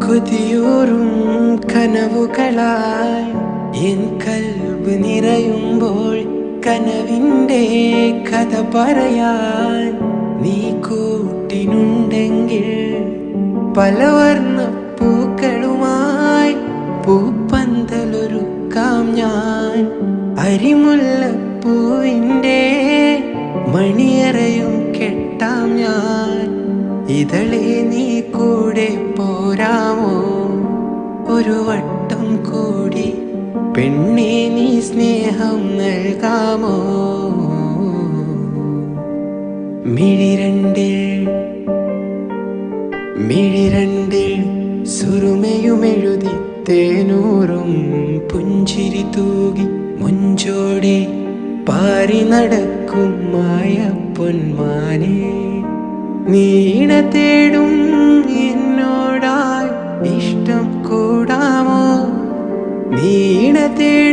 കൊതിയൂറും കനവുകളായി N കൽബ് നിറയുമ്പോൾ കനവിൻ്റെ കഥ പറയാൻ നീ കൂട്ടിനുണ്ടെങ്കിൽ പലവർണ്ണ പൂക്കളുമായി പൂപ്പന്തലൊരുക്കാം ഞാൻ. അരിമുല്ലപ്പൂവിൻ്റെ മണിയറയും കെട്ടാം ഞാൻ. ഇതളെ നീ കൂടെ പോരാമോ ഒരു വട്ടം കൂടി പെണ്ണെ നീ സ്നേഹം നൽകാമോ. മിഴിരണ്ടിൽ സുറുമയുമെഴുതി തേനൂറും പുഞ്ചിരി തൂകി മുഞ്ചോടെ പാറി നടക്കും മായ പൊന്മാനെ. നീണ തേടും എന്നോടായി ഇഷ്ടം കൂടാമോ. നീണ തേടും